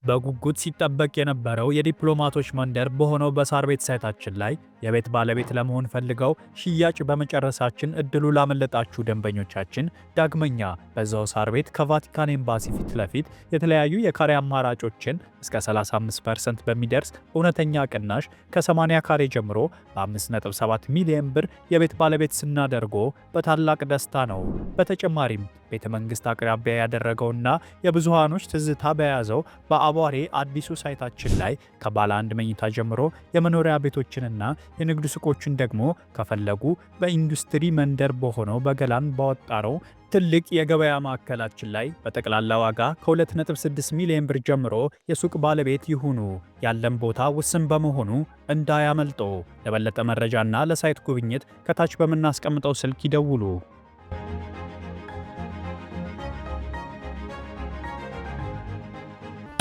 በጉጉት ሲጠበቅ የነበረው የዲፕሎማቶች መንደር በሆነው በሳር ቤት ሳይታችን ላይ የቤት ባለቤት ለመሆን ፈልገው ሽያጭ በመጨረሳችን እድሉ ላመለጣችሁ ደንበኞቻችን ዳግመኛ በዛው ሳር ቤት ከቫቲካን ኤምባሲ ፊት ለፊት የተለያዩ የካሬ አማራጮችን እስከ 35% በሚደርስ እውነተኛ ቅናሽ ከ80 ካሬ ጀምሮ በ5.7 ሚሊዮን ብር የቤት ባለቤት ስናደርጎ በታላቅ ደስታ ነው። በተጨማሪም ቤተ መንግስት አቅራቢያ ያደረገውና የብዙሃኖች ትዝታ በያዘው በአቧሬ አዲሱ ሳይታችን ላይ ከባለ አንድ መኝታ ጀምሮ የመኖሪያ ቤቶችንና የንግድ ሱቆችን ደግሞ ከፈለጉ በኢንዱስትሪ መንደር በሆነው በገላን ባወጣረው ትልቅ የገበያ ማዕከላችን ላይ በጠቅላላ ዋጋ ከ2.6 ሚሊዮን ብር ጀምሮ የሱቅ ባለቤት ይሁኑ። ያለን ቦታ ውስን በመሆኑ እንዳያመልጦ። ለበለጠ መረጃና ለሳይት ጉብኝት ከታች በምናስቀምጠው ስልክ ይደውሉ።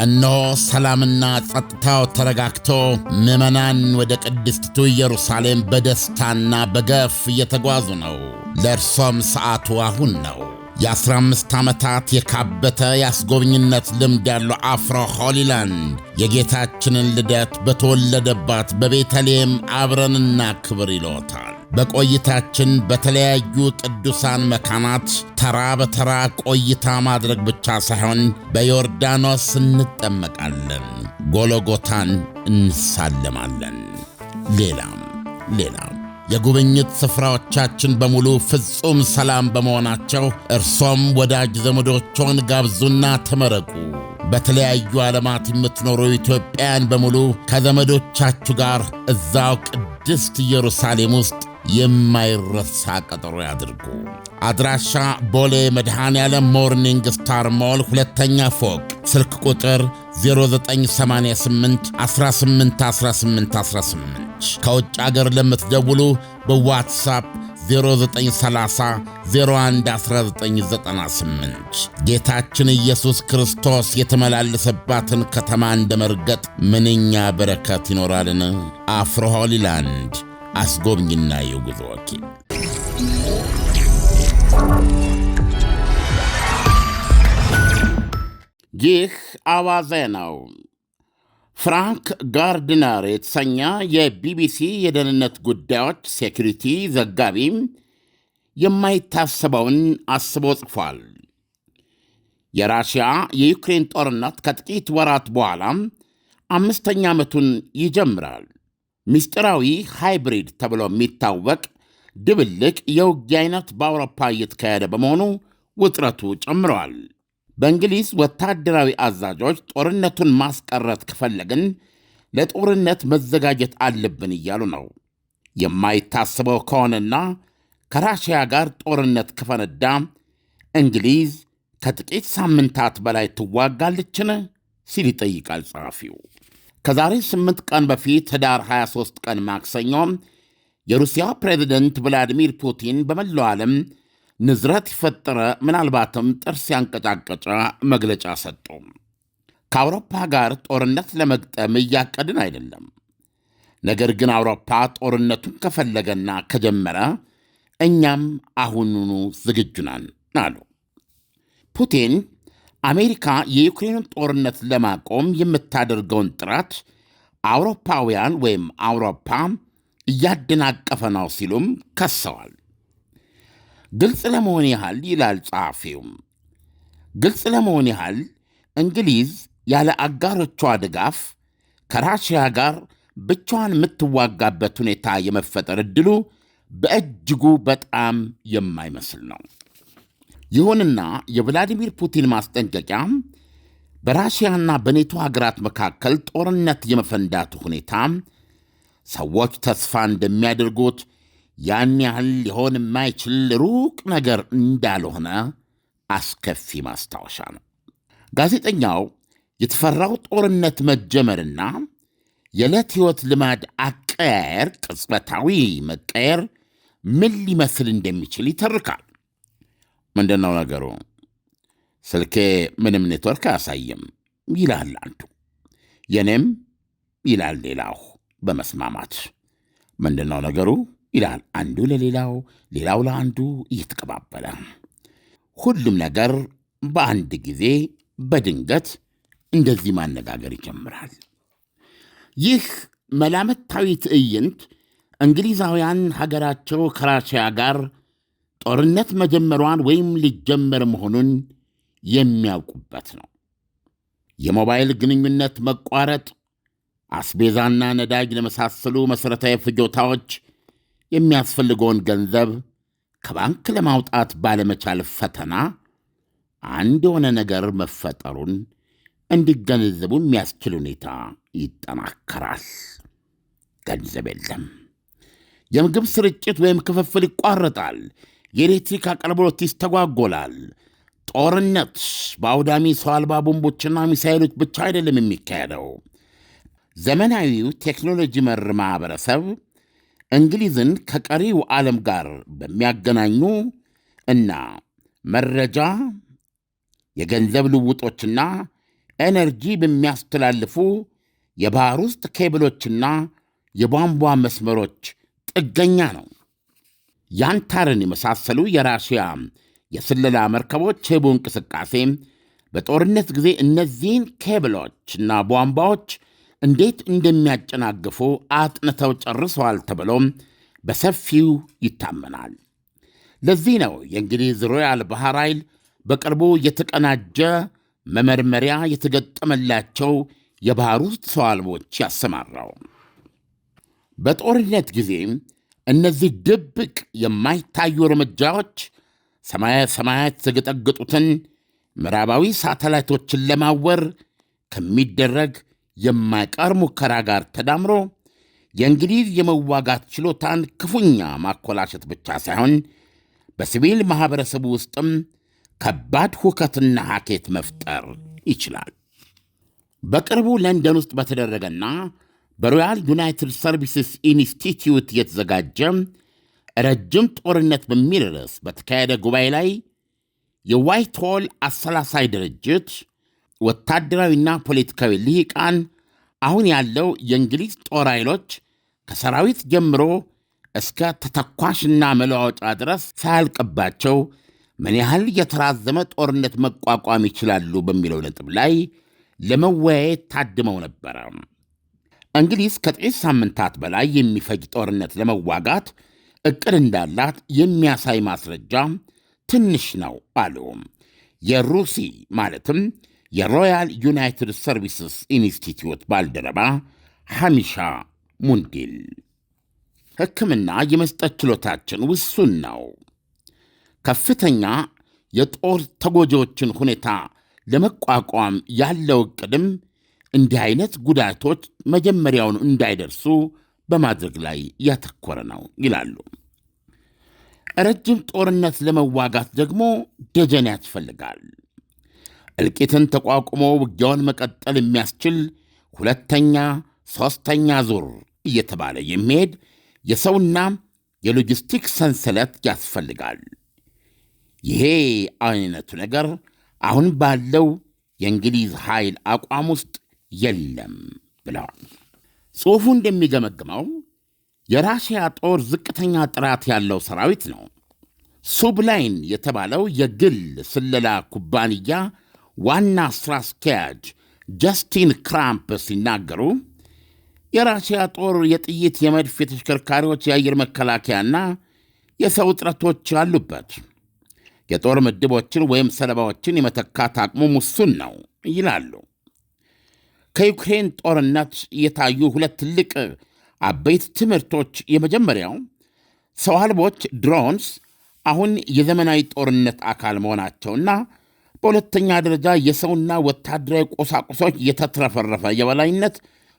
እነሆ ሰላምና ጸጥታው ተረጋግቶ ምዕመናን ወደ ቅድስቲቱ ኢየሩሳሌም በደስታና በገፍ እየተጓዙ ነው። ለእርሶም ሰዓቱ አሁን ነው። የ15 ዓመታት የካበተ የአስጎብኝነት ልምድ ያለው አፍሮ ሆሊላንድ የጌታችንን ልደት በተወለደባት በቤተልሔም አብረንና ክብር ይሎታል። በቆይታችን በተለያዩ ቅዱሳን መካናት ተራ በተራ ቆይታ ማድረግ ብቻ ሳይሆን በዮርዳኖስ እንጠመቃለን፣ ጎሎጎታን እንሳለማለን። ሌላም የጉብኝት ስፍራዎቻችን በሙሉ ፍጹም ሰላም በመሆናቸው እርሶም ወዳጅ ዘመዶችዎን ጋብዙና ተመረቁ። በተለያዩ ዓለማት የምትኖሩ ኢትዮጵያውያን በሙሉ ከዘመዶቻችሁ ጋር እዛው ቅድስት ኢየሩሳሌም ውስጥ የማይረሳ ቀጠሮ ያድርጉ። አድራሻ ቦሌ መድኃኔዓለም ሞርኒንግ ስታር ሞል ሁለተኛ ፎቅ፣ ስልክ ቁጥር 0988 181818። ከውጭ አገር ለምትደውሉ በዋትሳፕ 0930 011998። ጌታችን ኢየሱስ ክርስቶስ የተመላለሰባትን ከተማ እንደ መርገጥ ምንኛ በረከት ይኖራልን! አፍሮ ሆሊላንድ አስጎብኝና የጉዞ ወኪል። ይህ አዋዜ ነው። ፍራንክ ጋርድነር የተሰኘ የቢቢሲ የደህንነት ጉዳዮች ሴኩሪቲ ዘጋቢ የማይታሰበውን አስቦ ጽፏል። የራሽያ የዩክሬን ጦርነት ከጥቂት ወራት በኋላ 5ኛ ዓመቱን ይጀምራል። ምስጢራዊ ሃይብሪድ ተብሎ የሚታወቅ ድብልቅ የውጊያ አይነት በአውሮፓ እየተካሄደ በመሆኑ ውጥረቱ ጨምረዋል። በእንግሊዝ ወታደራዊ አዛዦች ጦርነቱን ማስቀረት ከፈለግን ለጦርነት መዘጋጀት አለብን እያሉ ነው። የማይታሰበው ከሆነና ከራሽያ ጋር ጦርነት ከፈነዳ እንግሊዝ ከጥቂት ሳምንታት በላይ ትዋጋለችን ሲል ይጠይቃል ጸሐፊው። ከዛሬ 8 ቀን በፊት ህዳር 23 ቀን ማክሰኞ የሩሲያ ፕሬዝደንት ቭላዲሚር ፑቲን በመላው ዓለም ንዝረት የፈጠረ ምናልባትም ጥርስ ያንቀጫቀጨ መግለጫ ሰጡ። ከአውሮፓ ጋር ጦርነት ለመግጠም እያቀድን አይደለም፣ ነገር ግን አውሮፓ ጦርነቱን ከፈለገና ከጀመረ እኛም አሁኑኑ ዝግጁ ነን አሉ። ፑቲን አሜሪካ የዩክሬንን ጦርነት ለማቆም የምታደርገውን ጥረት አውሮፓውያን ወይም አውሮፓ እያደናቀፈ ነው ሲሉም ከሰዋል። ግልጽ ለመሆን ያህል ይላል ጸሐፊውም፣ ግልጽ ለመሆን ያህል እንግሊዝ ያለ አጋሮቿ ድጋፍ ከራሽያ ጋር ብቻዋን የምትዋጋበት ሁኔታ የመፈጠር ዕድሉ በእጅጉ በጣም የማይመስል ነው። ይሁንና የቭላዲሚር ፑቲን ማስጠንቀቂያ በራሽያና በኔቶ ሀገራት መካከል ጦርነት የመፈንዳቱ ሁኔታ ሰዎች ተስፋ እንደሚያደርጉት ያን ያህል ሊሆን የማይችል ሩቅ ነገር እንዳልሆነ አስከፊ ማስታወሻ ነው። ጋዜጠኛው የተፈራው ጦርነት መጀመርና የዕለት ሕይወት ልማድ አቀያየር ቅጽበታዊ መቀየር ምን ሊመስል እንደሚችል ይተርካል። ምንድነው ነገሩ? ስልኬ ምንም ኔትወርክ አያሳይም ይላል አንዱ። የኔም ይላል ሌላው በመስማማት። ምንድነው ነገሩ ይላል አንዱ ለሌላው፣ ሌላው ለአንዱ እየተቀባበለ። ሁሉም ነገር በአንድ ጊዜ በድንገት እንደዚህ ማነጋገር ይጀምራል። ይህ መላምታዊ ትዕይንት እንግሊዛውያን ሀገራቸው ከራሽያ ጋር ጦርነት መጀመሯን ወይም ሊጀመር መሆኑን የሚያውቁበት ነው። የሞባይል ግንኙነት መቋረጥ፣ አስቤዛና ነዳጅ ለመሳሰሉ መሠረታዊ ፍጆታዎች የሚያስፈልገውን ገንዘብ ከባንክ ለማውጣት ባለመቻል ፈተና አንድ የሆነ ነገር መፈጠሩን እንዲገነዘቡ የሚያስችል ሁኔታ ይጠናከራል። ገንዘብ የለም። የምግብ ስርጭት ወይም ክፍፍል ይቋረጣል። የኤሌክትሪክ አቅርቦት ይስተጓጎላል። ጦርነት በአውዳሚ ሰው አልባ ቦምቦችና ሚሳይሎች ብቻ አይደለም የሚካሄደው። ዘመናዊው ቴክኖሎጂ መር ማኅበረሰብ እንግሊዝን ከቀሪው ዓለም ጋር በሚያገናኙ እና መረጃ፣ የገንዘብ ልውጦችና ኤነርጂ በሚያስተላልፉ የባሕር ውስጥ ኬብሎችና የቧንቧ መስመሮች ጥገኛ ነው። ያንታርን የመሳሰሉ የራሽያ የስለላ መርከቦች ህቡ እንቅስቃሴ በጦርነት ጊዜ እነዚህን ኬብሎችና ቧንቧዎች እንዴት እንደሚያጨናግፉ አጥንተው ጨርሰዋል ተብሎም በሰፊው ይታመናል። ለዚህ ነው የእንግሊዝ ሮያል ባሕር ኃይል በቅርቡ የተቀናጀ መመርመሪያ የተገጠመላቸው የባሕር ውስጥ ሰው አልቦች ያሰማራው። በጦርነት ጊዜ እነዚህ ድብቅ የማይታዩ እርምጃዎች ሰማየ ሰማያት የተገጠገጡትን ምዕራባዊ ሳተላይቶችን ለማወር ከሚደረግ የማይቀር ሙከራ ጋር ተዳምሮ የእንግሊዝ የመዋጋት ችሎታን ክፉኛ ማኮላሸት ብቻ ሳይሆን በሲቪል ማኅበረሰቡ ውስጥም ከባድ ሁከትና ሐኬት መፍጠር ይችላል። በቅርቡ ለንደን ውስጥ በተደረገና በሮያል ዩናይትድ ሰርቪስስ ኢንስቲትዩት የተዘጋጀ ረጅም ጦርነት በሚል ርዕስ በተካሄደ ጉባኤ ላይ የዋይትሆል አሰላሳይ ድርጅት ወታደራዊና ፖለቲካዊ ልሂቃን አሁን ያለው የእንግሊዝ ጦር ኃይሎች ከሰራዊት ጀምሮ እስከ ተተኳሽና መለዋወጫ ድረስ ሳያልቅባቸው ምን ያህል የተራዘመ ጦርነት መቋቋም ይችላሉ በሚለው ነጥብ ላይ ለመወያየት ታድመው ነበረ። እንግሊዝ ከጥቂት ሳምንታት በላይ የሚፈጅ ጦርነት ለመዋጋት ዕቅድ እንዳላት የሚያሳይ ማስረጃ ትንሽ ነው አሉ የሩሲ ማለትም የሮያል ዩናይትድ ሰርቪስስ ኢንስቲትዩት ባልደረባ ሐሚሻ ሙንዲል። ሕክምና የመስጠት ችሎታችን ውሱን ነው። ከፍተኛ የጦር ተጎጂዎችን ሁኔታ ለመቋቋም ያለው ዕቅድም እንዲህ አይነት ጉዳቶች መጀመሪያውን እንዳይደርሱ በማድረግ ላይ ያተኮረ ነው ይላሉ። ረጅም ጦርነት ለመዋጋት ደግሞ ደጀን ያስፈልጋል። እልቂትን ተቋቁሞ ውጊያውን መቀጠል የሚያስችል ሁለተኛ፣ ሦስተኛ ዙር እየተባለ የሚሄድ የሰውና የሎጂስቲክ ሰንሰለት ያስፈልጋል። ይሄ አይነቱ ነገር አሁን ባለው የእንግሊዝ ኃይል አቋም ውስጥ የለም ብለዋል። ጽሑፉ እንደሚገመግመው የራሽያ ጦር ዝቅተኛ ጥራት ያለው ሰራዊት ነው። ሱብላይን የተባለው የግል ስለላ ኩባንያ ዋና ሥራ አስኪያጅ ጀስቲን ክራምፕ ሲናገሩ የራሽያ ጦር የጥይት፣ የመድፍ፣ የተሽከርካሪዎች፣ የአየር መከላከያና የሰው እጥረቶች አሉበት። የጦር ምድቦችን ወይም ሰለባዎችን የመተካት አቅሙ ውሱን ነው ይላሉ። ከዩክሬን ጦርነት የታዩ ሁለት ትልቅ አበይት ትምህርቶች፣ የመጀመሪያው ሰው አልቦች ድሮንስ አሁን የዘመናዊ ጦርነት አካል መሆናቸውና በሁለተኛ ደረጃ የሰውና ወታደራዊ ቁሳቁሶች የተትረፈረፈ የበላይነት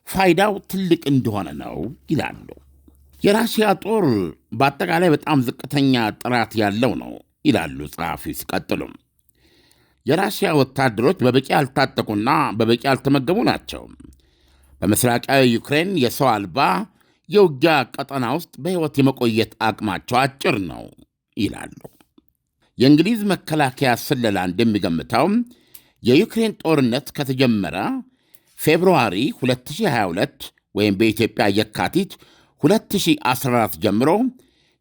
ፋይዳው ትልቅ እንደሆነ ነው ይላሉ። የራሽያ ጦር በአጠቃላይ በጣም ዝቅተኛ ጥራት ያለው ነው ይላሉ ጸሐፊው ሲቀጥሉም። የራሽያ ወታደሮች በበቂ ያልታጠቁና በበቂ ያልተመገቡ ናቸው። በምስራቃዊ ዩክሬን የሰው አልባ የውጊያ ቀጠና ውስጥ በሕይወት የመቆየት አቅማቸው አጭር ነው ይላሉ። የእንግሊዝ መከላከያ ስለላ እንደሚገምተው የዩክሬን ጦርነት ከተጀመረ ፌብርዋሪ 2022 ወይም በኢትዮጵያ የካቲት 2014 ጀምሮ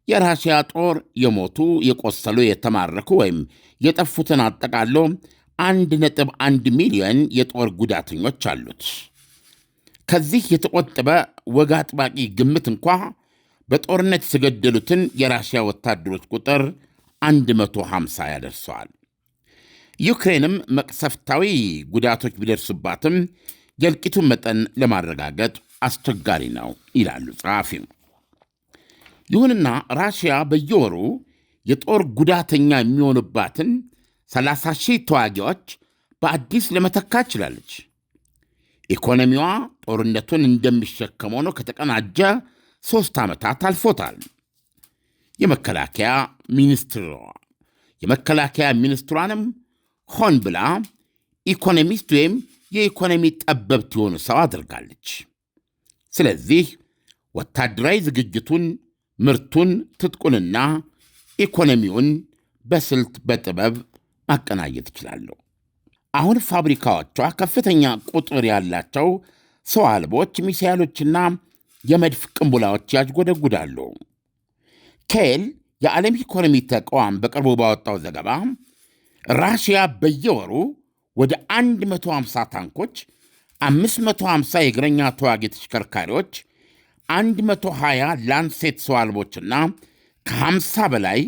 የራሽያ ጦር የሞቱ፣ የቆሰሉ፣ የተማረኩ ወይም የጠፉትን አጠቃሎ 1.1 ሚሊዮን የጦር ጉዳተኞች አሉት። ከዚህ የተቆጠበ ወግ አጥባቂ ግምት እንኳ በጦርነት የተገደሉትን የራሽያ ወታደሮች ቁጥር 150 ያደርሰዋል። ዩክሬንም መቅሰፍታዊ ጉዳቶች ቢደርሱባትም የእልቂቱን መጠን ለማረጋገጥ አስቸጋሪ ነው ይላሉ ጸሐፊው። ይሁንና ራሽያ በየወሩ የጦር ጉዳተኛ የሚሆኑባትን 30,000 ተዋጊዎች በአዲስ ለመተካት ችላለች። ኢኮኖሚዋ ጦርነቱን እንደሚሸከመው ነው ከተቀናጀ 3 ዓመታት አልፎታል። የመከላከያ ሚኒስትሯንም ሆን ብላ ኢኮኖሚስት ወይም የኢኮኖሚ ጠበብት የሆኑ ሰው አድርጋለች። ስለዚህ ወታደራዊ ዝግጅቱን፣ ምርቱን፣ ትጥቁንና ኢኮኖሚውን በስልት በጥበብ ማቀናየት ይችላሉ። አሁን ፋብሪካዎቿ ከፍተኛ ቁጥር ያላቸው ሰው አልቦች ሚሳይሎችና የመድፍ ቅንቡላዎች ያዥጎደጉዳሉ። ኬል የዓለም ኢኮኖሚ ተቋም በቅርቡ ባወጣው ዘገባ ራሽያ በየወሩ ወደ 150 ታንኮች፣ 550 የእግረኛ ተዋጊ ተሽከርካሪዎች፣ 120 ላንሴት ሰው አልቦችና ከ50 በላይ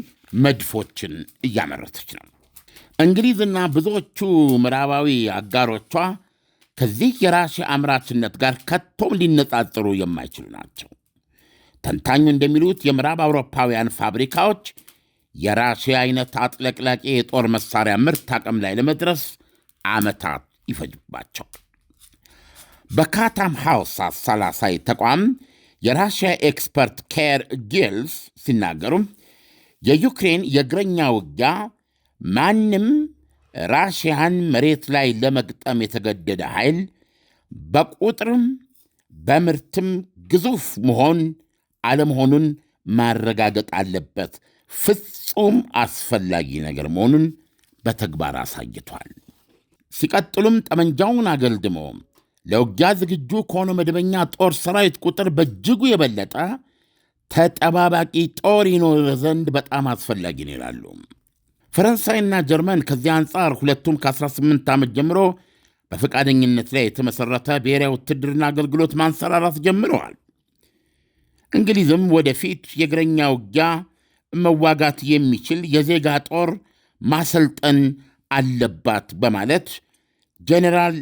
መድፎችን እያመረተች ነው። እንግሊዝና ብዙዎቹ ምዕራባዊ አጋሮቿ ከዚህ የራሽያ አምራችነት ጋር ከቶም ሊነጻጽሩ የማይችሉ ናቸው። ተንታኙ እንደሚሉት የምዕራብ አውሮፓውያን ፋብሪካዎች የራሽያ አይነት አጥለቅላቂ የጦር መሳሪያ ምርት አቅም ላይ ለመድረስ ዓመታት ይፈጅባቸዋል። በካታም ሃውስ አሰላሳይ ተቋም የራሽያ ኤክስፐርት ኬር ጊልስ ሲናገሩ የዩክሬን የእግረኛ ውጊያ ማንም ራሽያን መሬት ላይ ለመግጠም የተገደደ ኃይል በቁጥርም በምርትም ግዙፍ መሆን አለመሆኑን ማረጋገጥ አለበት። ፍጹም አስፈላጊ ነገር መሆኑን በተግባር አሳይቷል። ሲቀጥሉም ጠመንጃውን አገልድሞ ለውጊያ ዝግጁ ከሆነ መደበኛ ጦር ሰራዊት ቁጥር በእጅጉ የበለጠ ተጠባባቂ ጦር ይኖር ዘንድ በጣም አስፈላጊ ነው ይላሉ። ፈረንሳይና ጀርመን ከዚህ አንጻር ሁለቱም ከ18 ዓመት ጀምሮ በፈቃደኝነት ላይ የተመሠረተ ብሔራዊ ውትድርና አገልግሎት ማንሰራራት ጀምረዋል። እንግሊዝም ወደፊት የእግረኛ ውጊያ መዋጋት የሚችል የዜጋ ጦር ማሰልጠን አለባት በማለት ጄኔራል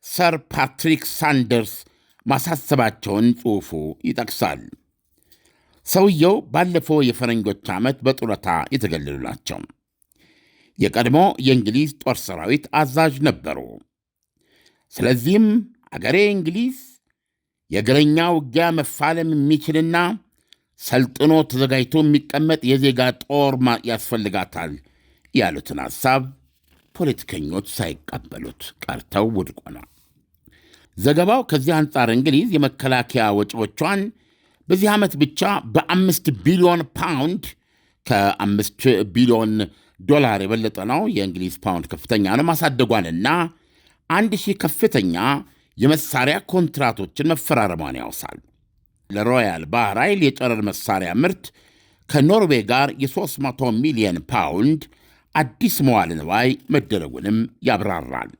ሰር ፓትሪክ ሳንደርስ ማሳሰባቸውን ጽሑፉ ይጠቅሳል። ሰውየው ባለፈው የፈረንጆች ዓመት በጡረታ የተገለሉ ናቸው። የቀድሞ የእንግሊዝ ጦር ሰራዊት አዛዥ ነበሩ። ስለዚህም አገሬ እንግሊዝ የእግረኛ ውጊያ መፋለም የሚችልና ሰልጥኖ ተዘጋጅቶ የሚቀመጥ የዜጋ ጦር ያስፈልጋታል ያሉትን ሐሳብ ፖለቲከኞች ሳይቀበሉት ቀርተው ውድቅ ሆኗል። ዘገባው ከዚህ አንጻር እንግሊዝ የመከላከያ ወጪዎቿን በዚህ ዓመት ብቻ በ5 ቢሊዮን ፓውንድ ከ5 ቢሊዮን ዶላር የበለጠ ነው፣ የእንግሊዝ ፓውንድ ከፍተኛ ነው፣ ማሳደጓንና 1000 ከፍተኛ የመሳሪያ ኮንትራቶችን መፈራረሟን ያውሳል። ለሮያል ባህር ኃይል የጨረር መሳሪያ ምርት ከኖርዌይ ጋር የ300 ሚሊዮን ፓውንድ አዲስ መዋዕለ ንዋይ መደረጉንም ያብራራል።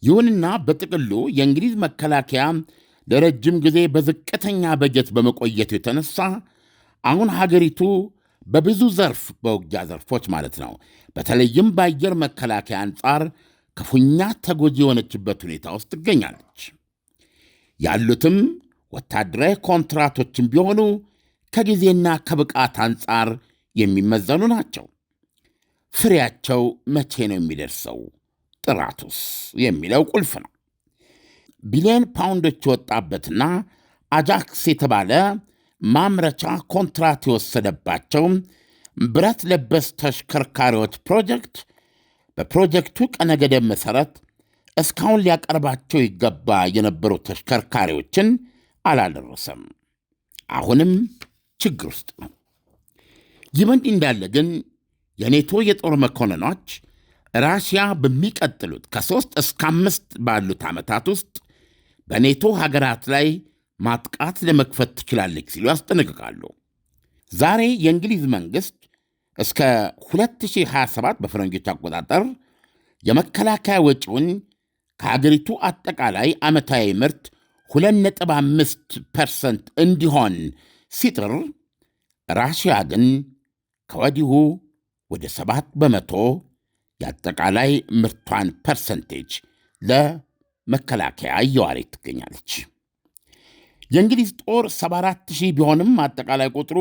ይሁንና በጥቅሉ የእንግሊዝ መከላከያ ለረጅም ጊዜ በዝቅተኛ በጀት በመቆየቱ የተነሳ አሁን ሀገሪቱ በብዙ ዘርፍ በውጊያ ዘርፎች ማለት ነው፣ በተለይም በአየር መከላከያ አንጻር ክፉኛ ተጎጂ የሆነችበት ሁኔታ ውስጥ ትገኛለች። ያሉትም ወታደራዊ ኮንትራቶችን ቢሆኑ ከጊዜና ከብቃት አንጻር የሚመዘኑ ናቸው። ፍሬያቸው መቼ ነው የሚደርሰው? ጥራቱስ የሚለው ቁልፍ ነው። ቢሊዮን ፓውንዶች የወጣበትና አጃክስ የተባለ ማምረቻ ኮንትራት የወሰደባቸው ብረት ለበስ ተሽከርካሪዎች ፕሮጀክት በፕሮጀክቱ ቀነ ገደብ መሠረት እስካሁን ሊያቀርባቸው ይገባ የነበሩ ተሽከርካሪዎችን አላደረሰም። አሁንም ችግር ውስጥ ነው። ይህ በእንዲህ እንዳለ ግን የኔቶ የጦር መኮንኖች ራሽያ በሚቀጥሉት ከ3 እስከ 5 ባሉት ዓመታት ውስጥ በኔቶ ሀገራት ላይ ማጥቃት ለመክፈት ትችላለች ሲሉ ያስጠነቅቃሉ። ዛሬ የእንግሊዝ መንግሥት እስከ 2027 በፈረንጆች አቆጣጠር የመከላከያ ወጪውን ከሀገሪቱ አጠቃላይ ዓመታዊ ምርት 2.5% እንዲሆን ሲጥር ራሽያ ግን ከወዲሁ ወደ 7% የአጠቃላይ ምርቷን ፐርሰንቴጅ ለመከላከያ እየዋለች ትገኛለች። የእንግሊዝ ጦር 74,000 ቢሆንም አጠቃላይ ቁጥሩ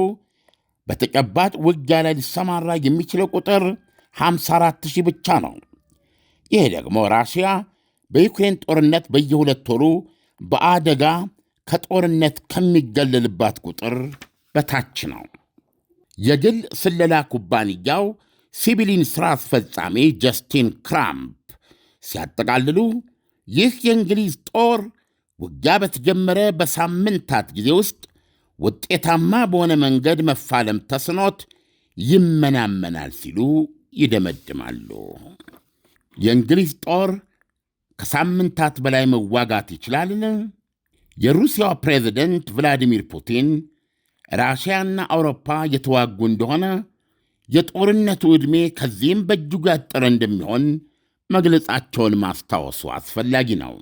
በተጨባጭ ውጊያ ላይ ሊሰማራ የሚችለው ቁጥር 54,000 ብቻ ነው። ይህ ደግሞ ራሽያ በዩክሬን ጦርነት በየሁለት ወሩ በአደጋ ከጦርነት ከሚገለልባት ቁጥር በታች ነው። የግል ስለላ ኩባንያው ሲቪሊን ሥራ አስፈጻሚ ጀስቲን ክራምፕ ሲያጠቃልሉ ይህ የእንግሊዝ ጦር ውጊያ በተጀመረ በሳምንታት ጊዜ ውስጥ ውጤታማ በሆነ መንገድ መፋለም ተስኖት ይመናመናል ሲሉ ይደመድማሉ። የእንግሊዝ ጦር ከሳምንታት በላይ መዋጋት ይችላልን? የሩሲያው ፕሬዝደንት ቭላዲሚር ፑቲን ራሽያና አውሮፓ የተዋጉ እንደሆነ የጦርነቱ ዕድሜ ከዚህም በእጅጉ ያጠረ እንደሚሆን መግለጻቸውን ማስታወሱ አስፈላጊ ነው።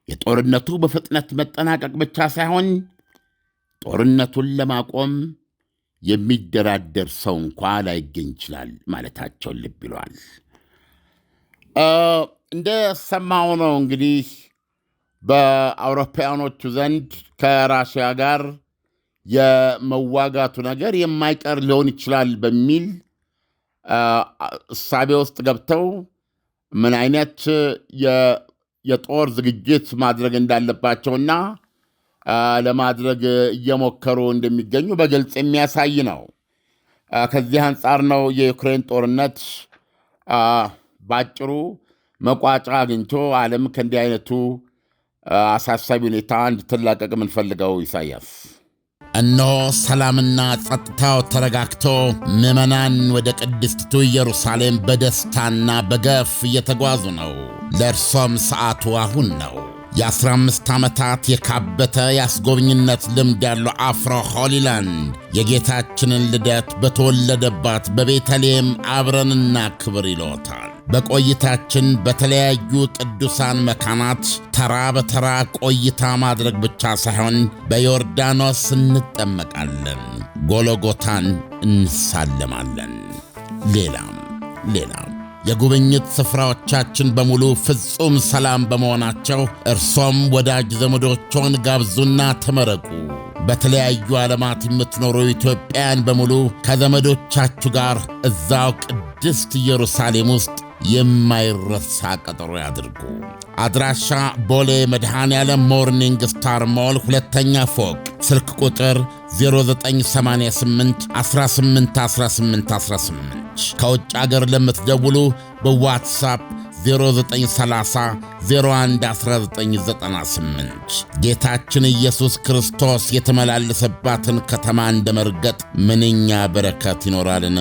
የጦርነቱ በፍጥነት መጠናቀቅ ብቻ ሳይሆን ጦርነቱን ለማቆም የሚደራደር ሰው እንኳ ላይገኝ ይችላል ማለታቸውን ልብ ይሏል። እንደሰማው ነው እንግዲህ በአውሮፓውያኖቹ ዘንድ ከራሽያ ጋር የመዋጋቱ ነገር የማይቀር ሊሆን ይችላል በሚል እሳቤ ውስጥ ገብተው ምን አይነት የጦር ዝግጅት ማድረግ እንዳለባቸውና ለማድረግ እየሞከሩ እንደሚገኙ በግልጽ የሚያሳይ ነው። ከዚህ አንጻር ነው የዩክሬን ጦርነት ባጭሩ መቋጫ አግኝቶ ዓለም ከእንዲህ አይነቱ አሳሳቢ ሁኔታ እንድትላቀቅ የምንፈልገው። ኢሳያስ፣ እነሆ ሰላምና ጸጥታው ተረጋግቶ ምዕመናን ወደ ቅድስቲቱ ኢየሩሳሌም በደስታና በገፍ እየተጓዙ ነው። ለእርሶም ሰዓቱ አሁን ነው። የ15 ዓመታት የካበተ የአስጎብኝነት ልምድ ያለው አፍሮ ሆሊላንድ የጌታችንን ልደት በተወለደባት በቤተልሔም አብረንና ክብር ይሎታል። በቆይታችን በተለያዩ ቅዱሳን መካናት ተራ በተራ ቆይታ ማድረግ ብቻ ሳይሆን በዮርዳኖስ እንጠመቃለን፣ ጎሎጎታን እንሳለማለን። ሌላም የጉብኝት ስፍራዎቻችን በሙሉ ፍጹም ሰላም በመሆናቸው እርሶም ወዳጅ ዘመዶችዎን ጋብዙና ተመረቁ። በተለያዩ ዓለማት የምትኖሩ ኢትዮጵያውያን በሙሉ ከዘመዶቻችሁ ጋር እዛው ቅድስት ኢየሩሳሌም ውስጥ የማይረሳ ቀጠሮ ያድርጉ። አድራሻ ቦሌ መድኃኔዓለም ሞርኒንግ ስታር ሞል ሁለተኛ ፎቅ፣ ስልክ ቁጥር 0988 181818። ከውጭ አገር ለምትደውሉ በዋትሳፕ 0930 011998። ጌታችን ኢየሱስ ክርስቶስ የተመላለሰባትን ከተማ እንደ መርገጥ ምንኛ በረከት ይኖራልን!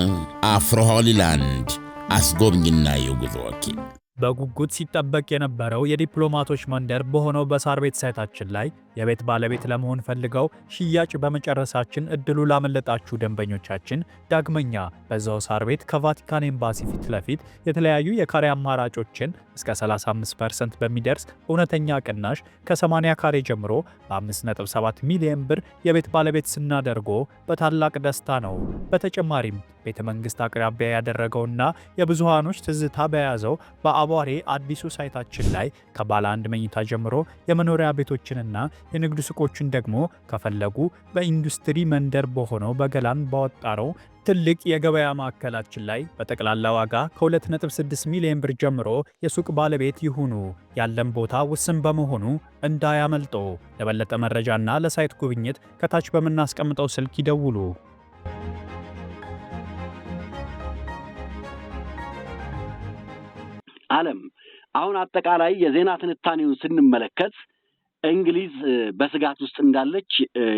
አፍሮ ሆሊላንድ አስጎብኝና የጉዞ ወኪል። በጉጉት ሲጠበቅ የነበረው የዲፕሎማቶች መንደር በሆነው በሳር ቤት ሳይታችን ላይ የቤት ባለቤት ለመሆን ፈልገው ሽያጭ በመጨረሳችን እድሉ ላመለጣችሁ ደንበኞቻችን ዳግመኛ በዛው ሳር ቤት ከቫቲካን ኤምባሲ ፊት ለፊት የተለያዩ የካሬ አማራጮችን እስከ 35% በሚደርስ እውነተኛ ቅናሽ ከ80 ካሬ ጀምሮ በ5.7 ሚሊዮን ብር የቤት ባለቤት ስናደርጎ በታላቅ ደስታ ነው። በተጨማሪም ቤተ መንግስት አቅራቢያ ያደረገውና የብዙሃኖች ትዝታ በያዘው በአቧሬ አዲሱ ሳይታችን ላይ ከባለ አንድ መኝታ ጀምሮ የመኖሪያ ቤቶችንና የንግድ ሱቆችን ደግሞ ከፈለጉ በኢንዱስትሪ መንደር በሆነው በገላን ባወጣረው ትልቅ የገበያ ማዕከላችን ላይ በጠቅላላ ዋጋ ከ2.6 ሚሊዮን ብር ጀምሮ የሱቅ ባለቤት ይሁኑ። ያለን ቦታ ውስን በመሆኑ እንዳያመልጦ። ለበለጠ መረጃና ለሳይት ጉብኝት ከታች በምናስቀምጠው ስልክ ይደውሉ። ዓለም አሁን አጠቃላይ የዜና ትንታኔውን ስንመለከት እንግሊዝ በስጋት ውስጥ እንዳለች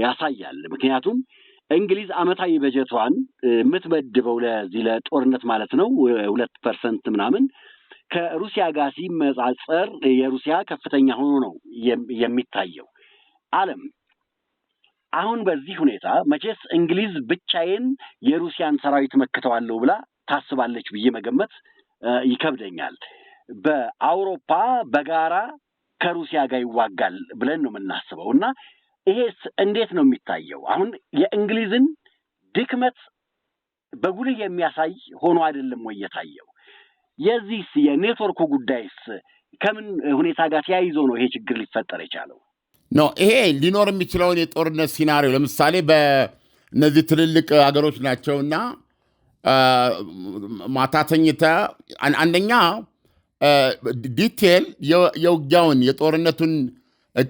ያሳያል። ምክንያቱም እንግሊዝ ዓመታዊ በጀቷን የምትመድበው ለዚህ ለጦርነት ማለት ነው 2% ምናምን ከሩሲያ ጋር ሲመጻጸር የሩሲያ ከፍተኛ ሆኖ ነው የሚታየው። ዓለም አሁን በዚህ ሁኔታ መቼስ እንግሊዝ ብቻዬን የሩሲያን ሰራዊት መክተዋለሁ ብላ ታስባለች ብዬ መገመት ይከብደኛል። በአውሮፓ በጋራ ከሩሲያ ጋር ይዋጋል ብለን ነው የምናስበው እና ይሄስ እንዴት ነው የሚታየው? አሁን የእንግሊዝን ድክመት በጉልህ የሚያሳይ ሆኖ አይደለም ወይ የታየው? የዚህስ የኔትወርኩ ጉዳይስ ከምን ሁኔታ ጋር ተያይዞ ነው ይሄ ችግር ሊፈጠር የቻለው? ይሄ ሊኖር የሚችለውን የጦርነት ሲናሪዮ ለምሳሌ በእነዚህ ትልልቅ አገሮች ናቸውና ማታ ተኝተህ አንደኛ ዲቴል የውጊያውን የጦርነቱን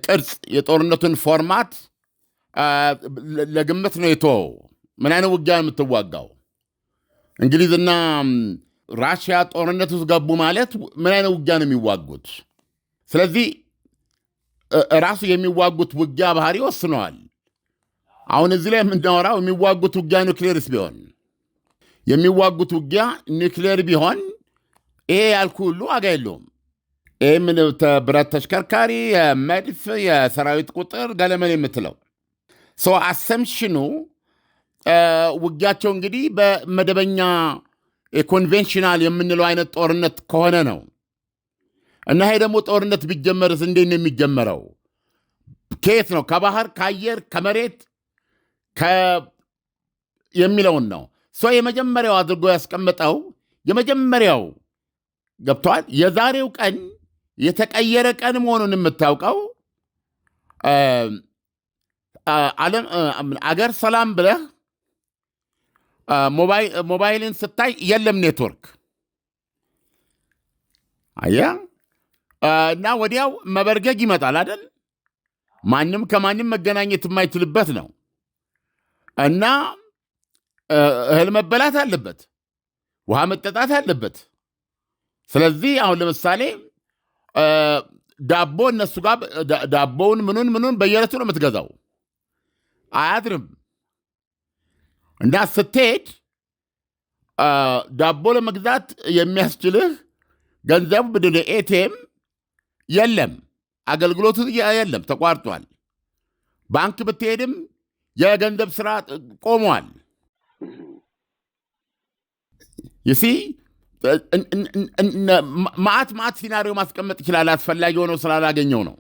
ቅርጽ የጦርነቱን ፎርማት ለግምት ነው የተወው። ምን አይነት ውጊያ ነው የምትዋጋው? እንግሊዝና ራሽያ ጦርነት ውስጥ ገቡ ማለት ምን አይነት ውጊያ ነው የሚዋጉት? ስለዚህ ራሱ የሚዋጉት ውጊያ ባህሪ ወስነዋል። አሁን እዚህ ላይ የምናወራው የሚዋጉት ውጊያ ኒውክሌርስ ቢሆን የሚዋጉት ውጊያ ኒውክሌር ቢሆን ይሄ ያልኩ ሁሉ ዋጋ የለውም። ይህ ምን ብረት ተሽከርካሪ፣ የመድፍ፣ የሰራዊት ቁጥር ገለመን የምትለው አሰምሽኑ ውጊያቸው እንግዲህ በመደበኛ ኮንቬንሽናል የምንለው አይነት ጦርነት ከሆነ ነው። እና ይሄ ደግሞ ጦርነት ቢጀመርስ እንዴት ነው የሚጀመረው? ከየት ነው? ከባህር፣ ከአየር፣ ከመሬት የሚለውን ነው የመጀመሪያው አድርጎ ያስቀመጠው። የመጀመሪያው ገብተዋል። የዛሬው ቀን የተቀየረ ቀን መሆኑን የምታውቀው አገር ሰላም ብለህ ሞባይልን ስታይ የለም ኔትወርክ አየህ፣ እና ወዲያው መበርገግ ይመጣል አይደል? ማንም ከማንም መገናኘት የማይችልበት ነው እና እህል መበላት አለበት፣ ውሃ መጠጣት አለበት። ስለዚህ አሁን ለምሳሌ ዳቦ እነሱ ጋር ዳቦውን ምኑን በየዕለቱ ነው የምትገዛው፣ አያድርም። እና ስትሄድ ዳቦ ለመግዛት የሚያስችልህ ገንዘብ ብድን ኤቲኤም የለም፣ አገልግሎቱ የለም፣ ተቋርጧል። ባንክ ብትሄድም የገንዘብ ስራ ቆሟል። ይሲ ማዕት ሲናሪዮ ማስቀመጥ ይችላል። አስፈላጊ ሆነው ስላላገኘው ነው።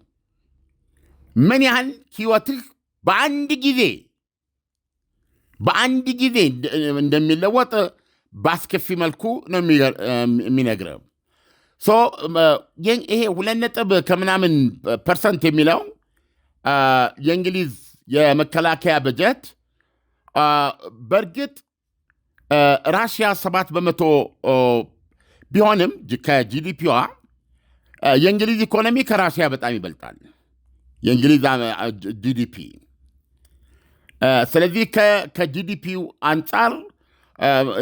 ምን ያህል ህይወትህ በአንድ ጊዜ እንደሚለወጥ በአስከፊ መልኩ ነው የሚነግረው። ይሄ 2.ከምናምን% የሚለው የእንግሊዝ የመከላከያ በጀት በእርግጥ ራሽያ 7% ቢሆንም ከጂዲፒዋ የእንግሊዝ ኢኮኖሚ ከራሽያ በጣም ይበልጣል፣ የእንግሊዝ ጂዲፒ። ስለዚህ ከጂዲፒው አንጻር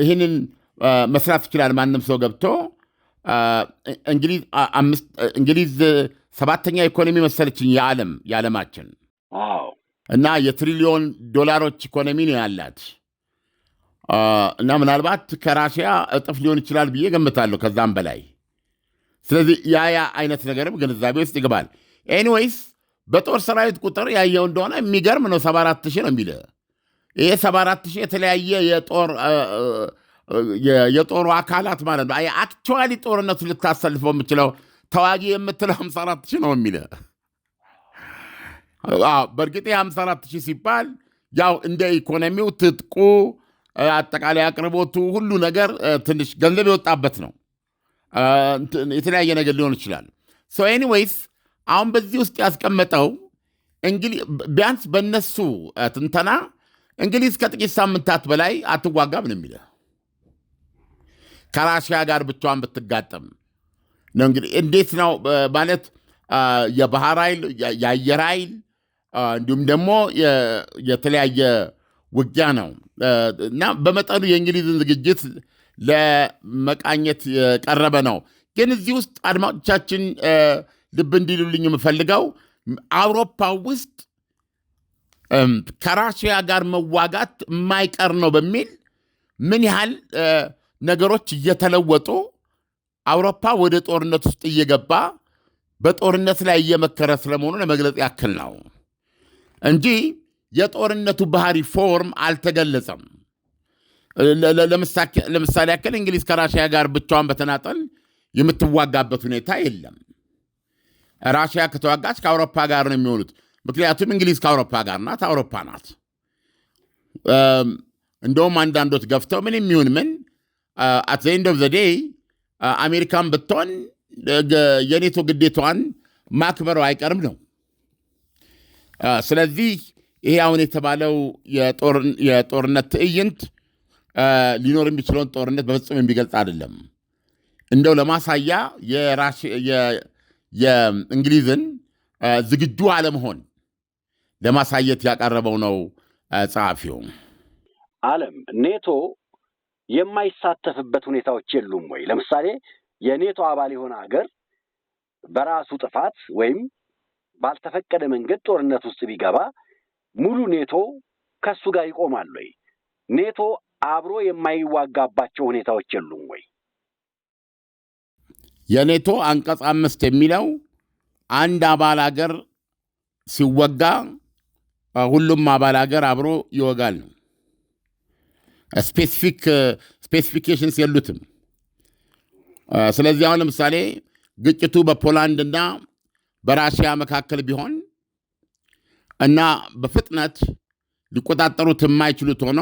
ይህንን መስራት ይችላል ማንም ሰው ገብቶ። እንግሊዝ 7ኛ ኢኮኖሚ መሰለችኝ የዓለማችን እና $1 ትሪሊዮን ኢኮኖሚ ነው ያላት እና ምናልባት ከራሽያ እጥፍ ሊሆን ይችላል ብዬ ገምታለሁ፣ ከዛም በላይ። ስለዚህ ያ አይነት ነገርም ግንዛቤ ውስጥ ይገባል። ኤኒዌይስ በጦር ሰራዊት ቁጥር ያየው እንደሆነ የሚገርም ነው። 74,000 ነው የሚል ይሄ 74,000 የተለያየ የጦሩ አካላት ማለት ነው። አክቹዋሊ ጦርነቱ ልታሰልፈው የምችለው ተዋጊ የምትለው 54,000 ነው የሚል። በእርግጥ 54,000 ሲባል ያው እንደ ኢኮኖሚው ትጥቁ፣ አጠቃላይ አቅርቦቱ፣ ሁሉ ነገር ትንሽ ገንዘብ የወጣበት ነው። የተለያየ ነገር ሊሆን ይችላል። ኤኒዌይስ አሁን በዚህ ውስጥ ያስቀመጠው ቢያንስ በነሱ ትንተና እንግሊዝ ከጥቂት ሳምንታት በላይ አትዋጋም ነው የሚለው። ከራሽያ ጋር ብቻዋን ብትጋጠም ነው እንግዲህ። እንዴት ነው ማለት የባህር ኃይል፣ የአየር ኃይል እንዲሁም ደግሞ የተለያየ ውጊያ ነው እና በመጠኑ የእንግሊዝን ዝግጅት ለመቃኘት የቀረበ ነው። ግን እዚህ ውስጥ አድማጮቻችን ልብ እንዲሉልኝ የምፈልገው አውሮፓ ውስጥ ከራሽያ ጋር መዋጋት የማይቀር ነው በሚል ምን ያህል ነገሮች እየተለወጡ አውሮፓ ወደ ጦርነት ውስጥ እየገባ በጦርነት ላይ እየመከረ ስለመሆኑ ለመግለጽ ያክል ነው እንጂ የጦርነቱ ባህሪ ፎርም አልተገለጸም። ለምሳሌ ያክል እንግሊዝ ከራሽያ ጋር ብቻዋን በተናጠል የምትዋጋበት ሁኔታ የለም። ራሽያ ከተዋጋች ከአውሮፓ ጋር ነው የሚሆኑት። ምክንያቱም እንግሊዝ ከአውሮፓ ጋር ናት፣ አውሮፓ ናት። እንደውም አንዳንዶች ገፍተው ምን የሚሆን ምን አት ዘ ኤንድ ኦፍ ዘ ዴይ አሜሪካን ብትሆን የኔቶ ግዴታዋን ማክበሩ አይቀርም ነው። ስለዚህ ይሄ አሁን የተባለው የጦርነት ትዕይንት ሊኖር የሚችለውን ጦርነት በፍጹም የሚገልጽ አይደለም። እንደው ለማሳያ የእንግሊዝን ዝግጁ አለመሆን ለማሳየት ያቀረበው ነው ጸሐፊው። ዓለም ኔቶ የማይሳተፍበት ሁኔታዎች የሉም ወይ? ለምሳሌ የኔቶ አባል የሆነ ሀገር በራሱ ጥፋት ወይም ባልተፈቀደ መንገድ ጦርነት ውስጥ ቢገባ ሙሉ ኔቶ ከሱ ጋር ይቆማል ወይ? ኔቶ አብሮ የማይዋጋባቸው ሁኔታዎች የሉም ወይ? የኔቶ አንቀጽ 5 የሚለው አንድ አባል ሀገር ሲወጋ ሁሉም አባል ሀገር አብሮ ይወጋል ነው። ስፔሲፊኬሽንስ የሉትም። ስለዚህ አሁን ለምሳሌ ግጭቱ በፖላንድና በራሽያ መካከል ቢሆን እና በፍጥነት ሊቆጣጠሩት የማይችሉት ሆኖ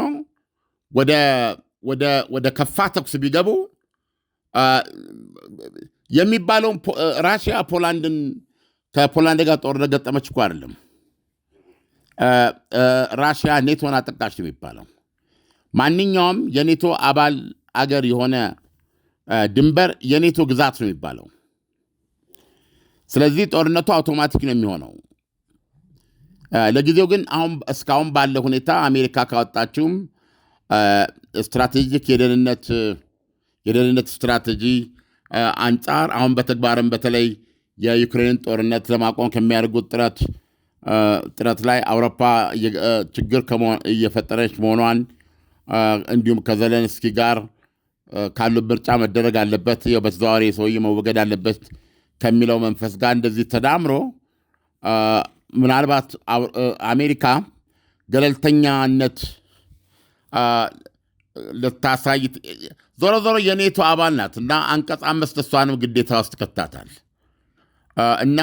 ወደ ከፋ ተኩስ ቢገቡ የሚባለውን ራሽያ ከፖላንድ ጋር ጦርነት ገጠመች እኮ አይደለም። ራሽያ ኔቶን አጠቃች ነው የሚባለው። ማንኛውም የኔቶ አባል አገር የሆነ ድንበር የኔቶ ግዛት ነው የሚባለው። ስለዚህ ጦርነቱ አውቶማቲክ ነው የሚሆነው። ለጊዜው ግን እስካሁን ባለ ሁኔታ አሜሪካ ካወጣችውም ስትራቴጂክ የደህንነት ስትራቴጂ አንጻር አሁን በተግባርም በተለይ የዩክሬን ጦርነት ለማቆም ከሚያደርጉት ጥረት ላይ አውሮፓ ችግር እየፈጠረች መሆኗን እንዲሁም ከዘለንስኪ ጋር ካሉ ምርጫ መደረግ አለበት፣ በተዘዋዋሪ ሰውዬ መወገድ አለበት ከሚለው መንፈስ ጋር እንደዚህ ተዳምሮ ምናልባት አሜሪካ ገለልተኛነት ልታሳይ ዞሮ የኔቶ አባል ናት እና አንቀጽ 5 እሷንም ግዴታ ውስጥ ከታታል እና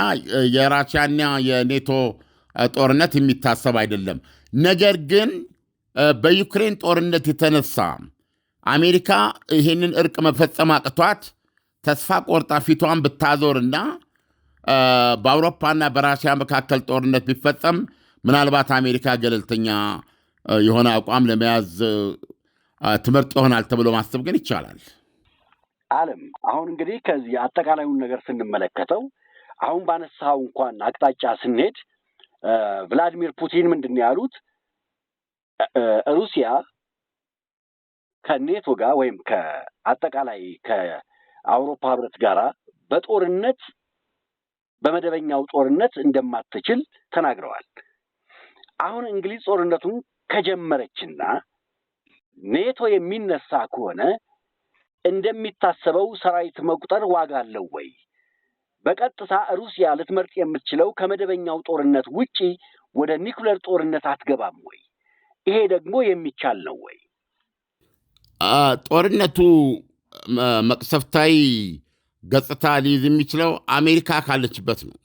የራሽያና የኔቶ ጦርነት የሚታሰብ አይደለም። ነገር ግን በዩክሬን ጦርነት የተነሳ አሜሪካ ይህንን እርቅ መፈጸም አቅቷት ተስፋ ቆርጣ ፊቷን ብታዞርና በአውሮፓና በራሽያ መካከል ጦርነት ቢፈጸም ምናልባት አሜሪካ ገለልተኛ የሆነ አቋም ለመያዝ ትምህርት ይሆናል ተብሎ ማሰብ ግን ይቻላል። ዓለም አሁን እንግዲህ ከዚህ አጠቃላዩን ነገር ስንመለከተው አሁን ባነሳው እንኳን አቅጣጫ ስንሄድ ቭላዲሚር ፑቲን ምንድን ነው ያሉት? ሩሲያ ከኔቶ ጋር ወይም ከአጠቃላይ ከአውሮፓ ህብረት ጋር በመደበኛው ጦርነት እንደማትችል ተናግረዋል። አሁን እንግሊዝ ጦርነቱን ከጀመረችና ኔቶ የሚነሳ ከሆነ እንደሚታሰበው ሰራዊት መቁጠር ዋጋ አለው ወይ? በቀጥታ ሩሲያ ልትመርጥ የምትችለው ከመደበኛው ጦርነት ውጪ ወደ ኒኩሌር ጦርነት አትገባም ወይ? ይሄ ደግሞ የሚቻል ነው ወይ? ጦርነቱ መቅሰፍታዊ ገጽታ ሊይዝ የሚችለው አሜሪካ ካለችበት ነው።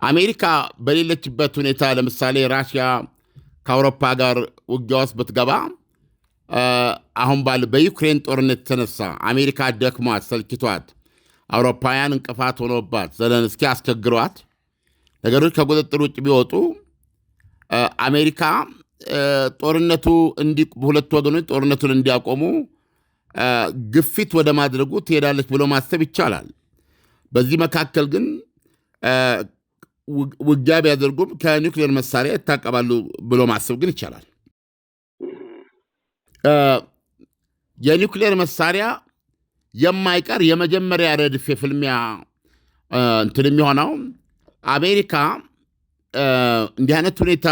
አሜሪካ በሌለችበት ሁኔታ ለምሳሌ ራሽያ ከአውሮፓ ጋር ውጊያ ውስጥ ብትገባ አሁን በዩክሬን ጦርነት የተነሳ አሜሪካ ደክሟት ሰልችቷት አውሮፓውያን እንቅፋት ሆኖባት ዘለንስኪ አስቸግሯት ነገሮች ከቁጥጥር ውጭ ቢወጡ አሜሪካ ጦርነቱ በሁለቱ ወገኖች ጦርነቱን እንዲያቆሙ ግፊት ወደ ማድረጉ ትሄዳለች ብሎ ማሰብ ይቻላል። በዚህ መካከል ግን ውጊያ ቢያደርጉም ከኒውክሌር መሳሪያ ይታቀባሉ ብሎ ማሰብ ግን ይቻላል። የኒውክሌር መሳሪያ የማይቀር የመጀመሪያ ረድፍ የፍልሚያ እንትን የሚሆነው አሜሪካ እንዲህ አይነት ሁኔታ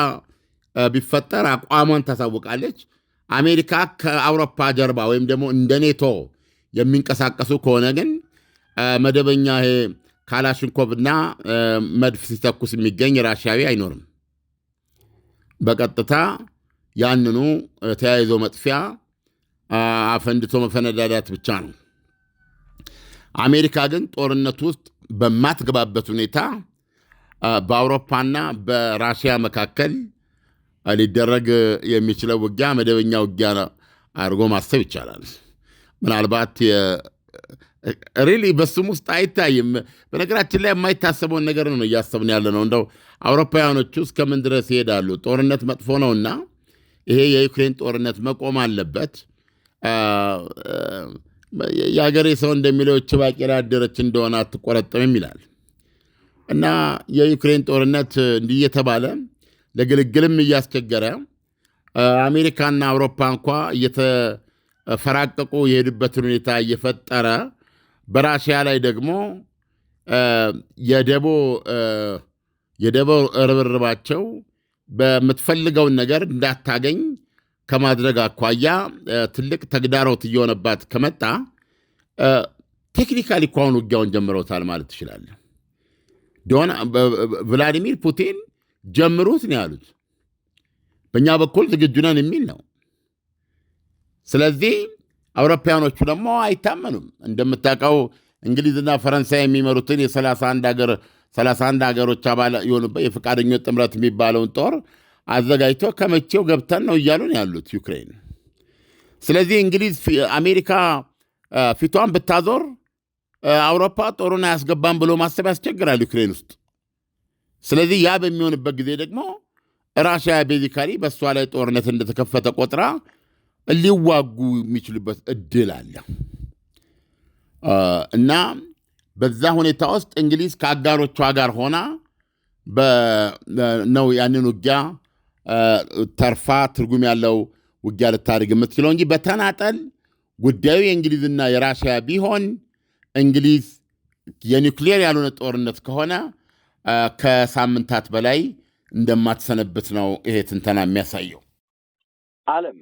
ቢፈጠር አቋሟን ታሳውቃለች። አሜሪካ ከአውሮፓ ጀርባ ወይም ደግሞ እንደ ኔቶ የሚንቀሳቀሱ ከሆነ ግን መደበኛ ካላሽንኮቭና መድፍ ሲተኩስ የሚገኝ ራሽያዊ አይኖርም። በቀጥታ ያንኑ ተያይዞ መጥፊያ አፈንድቶ መፈነዳዳት ብቻ ነው። አሜሪካ ግን ጦርነት ውስጥ በማትገባበት ሁኔታ በአውሮፓና በራሽያ መካከል ሊደረግ የሚችለው ውጊያ መደበኛ ውጊያ አድርጎ ማሰብ ይቻላል። ምናልባት ሪሊ በስም ውስጥ አይታይም። በነገራችን ላይ የማይታሰበውን ነገር ነው እያሰብን ያለ ነው። እንደው አውሮፓውያኖቹ እስከምን ድረስ ይሄዳሉ? ጦርነት መጥፎ ነውና ይሄ የዩክሬን ጦርነት መቆም አለበት። የአገሬ ሰው እንደሚለው እች ባቄላ ያደረች እንደሆነ አትቆረጥምም ይላል እና የዩክሬን ጦርነት እንዲህ እየተባለ ለግልግልም እያስቸገረ አሜሪካና አውሮፓ እንኳ እየተፈራቀቁ የሄዱበትን ሁኔታ እየፈጠረ በራሽያ ላይ ደግሞ የደቦ ርብርባቸው በምትፈልገውን ነገር እንዳታገኝ ከማድረግ አኳያ ትልቅ ተግዳሮት እየሆነባት ከመጣ ቴክኒካሊ እኮ አሁን ውጊያውን ጀምረውታል ማለት ትችላለህ። ቭላዲሚር ፑቲን ጀምሩት ነው ያሉት። በእኛ በኩል ዝግጁ ነን የሚል ነው። ስለዚህ አውሮፓውያኖቹ ደግሞ አይታመኑም። እንደምታውቀው እንግሊዝና ፈረንሳይ የሚመሩትን የ31 ሀገሮች አባል የሆኑበት የፈቃደኞች ጥምረት የሚባለውን ጦር አዘጋጅቶ ከመቼው ገብተን ነው እያሉ ነው ያሉት ዩክሬን። ስለዚህ እንግሊዝ አሜሪካ ፊቷን ብታዞር አውሮፓ ጦሩን አያስገባም ብሎ ማሰብ ያስቸግራል ዩክሬን ውስጥ። ስለዚህ ያ በሚሆንበት ጊዜ ደግሞ ራሽያ ቤዚካሊ በእሷ ላይ ጦርነት እንደተከፈተ ቆጥራ ሊዋጉ የሚችሉበት እድል አለ እና በዛ ሁኔታ ውስጥ እንግሊዝ ከአጋሮቿ ጋር ሆና ነው ያንን ውጊያ ተርፋ ትርጉም ያለው ውጊያ ልታደርግ የምትችለው እንጂ በተናጠል ጉዳዩ የእንግሊዝና የራሽያ ቢሆን እንግሊዝ የኒውክሌር ያልሆነ ጦርነት ከሆነ ከሳምንታት በላይ እንደማትሰነብት ነው ይሄ ትንተና የሚያሳየው። ዓለም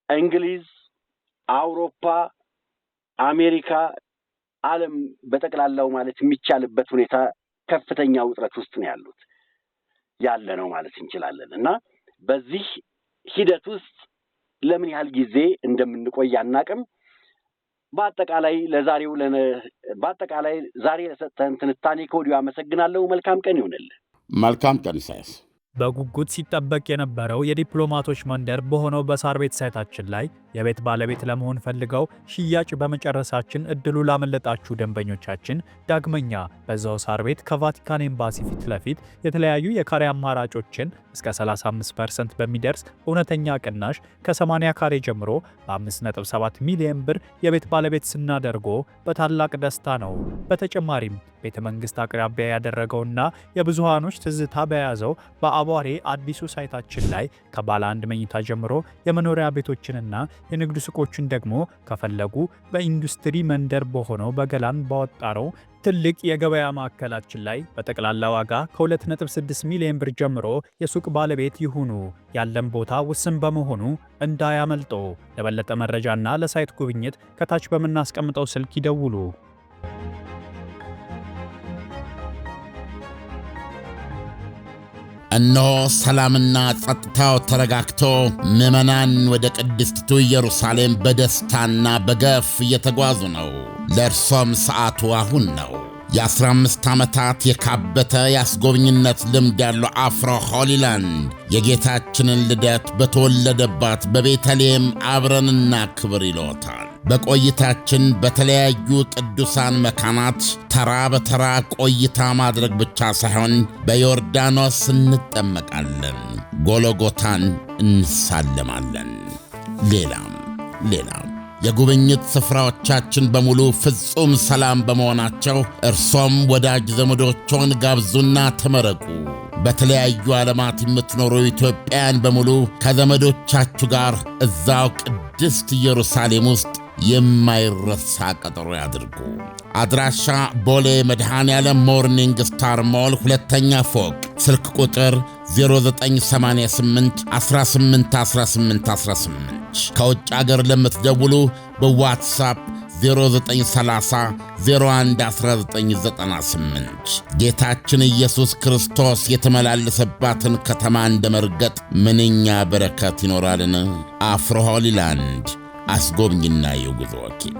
እንግሊዝ፣ አውሮፓ፣ አሜሪካ፣ ዓለም በጠቅላላው ማለት የሚቻልበት ሁኔታ ከፍተኛ ውጥረት ውስጥ ነው ያለ ነው ማለት እንችላለን እና በዚህ ሂደት ውስጥ ለምን ያህል ጊዜ እንደምንቆይ አናቅም። በአጠቃላይ ዛሬ ለሰጠን ትንታኔ ከወዲሁ አመሰግናለሁ። መልካም ቀን ይሁንልህ። መልካም ቀን ኢሳያስ። በጉጉት ሲጠበቅ የነበረው የዲፕሎማቶች መንደር በሆነው በሳር ቤት ሳይታችን ላይ የቤት ባለቤት ለመሆን ፈልገው ሽያጭ በመጨረሳችን እድሉ ላመለጣችሁ ደንበኞቻችን ዳግመኛ በዛው ሳር ቤት ከቫቲካን ኤምባሲ ፊት ለፊት የተለያዩ የካሬ አማራጮችን እስከ 35% በሚደርስ እውነተኛ ቅናሽ ከ80 ካሬ ጀምሮ በ5.7 ሚሊዮን ብር የቤት ባለቤት ስናደርጎ በታላቅ ደስታ ነው። በተጨማሪም ቤተ መንግስት አቅራቢያ ያደረገውና የብዙሃኖች ትዝታ በያዘው በአቧሬ አዲሱ ሳይታችን ላይ ከባለ አንድ መኝታ ጀምሮ የመኖሪያ ቤቶችንና የንግድ ሱቆችን ደግሞ ከፈለጉ በኢንዱስትሪ መንደር በሆነው በገላን ባወጣረው ትልቅ የገበያ ማዕከላችን ላይ በጠቅላላ ዋጋ ከ2.6 ሚሊዮን ብር ጀምሮ የሱቅ ባለቤት ይሁኑ። ያለን ቦታ ውስን በመሆኑ እንዳያመልጦ። ለበለጠ መረጃና ለሳይት ጉብኝት ከታች በምናስቀምጠው ስልክ ይደውሉ። እነሆ ሰላምና ጸጥታው ተረጋግቶ ምዕመናን ወደ ቅድስቲቱ ኢየሩሳሌም በደስታና በገፍ እየተጓዙ ነው። ለእርሶም ሰዓቱ አሁን ነው። የ15 ዓመታት የካበተ የአስጎብኝነት ልምድ ያለው አፍሮ ሆሊላንድ የጌታችንን ልደት በተወለደባት በቤተልሔም አብረንና ክብር ይሎታል። በቆይታችን በተለያዩ ቅዱሳን መካናት ተራ በተራ ቆይታ ማድረግ ብቻ ሳይሆን በዮርዳኖስ እንጠመቃለን፣ ጎሎጎታን እንሳለማለን። ሌላም የጉብኝት ስፍራዎቻችን በሙሉ ፍጹም ሰላም በመሆናቸው እርሶም ወዳጅ ዘመዶችዎን ጋብዙና ተመረቁ። በተለያዩ ዓለማት የምትኖሩ ኢትዮጵያውያን በሙሉ ከዘመዶቻችሁ ጋር እዛው ቅድስት ኢየሩሳሌም ውስጥ የማይረሳ ቀጠሮ ያድርጉ። አድራሻ ቦሌ መድኃኔዓለም ሞርኒንግ ስታር ሞል ሁለተኛ ፎቅ፣ ስልክ ቁጥር 0988 18 18 18። ከውጭ አገር ለምትደውሉ በዋትሳፕ 0930 011998 ጌታችን ኢየሱስ ክርስቶስ የተመላለሰባትን ከተማ እንደመርገጥ ምንኛ በረከት ይኖራልን። አፍሮ ሆሊላንድ አስጎብኝና የጉዞ ወኪል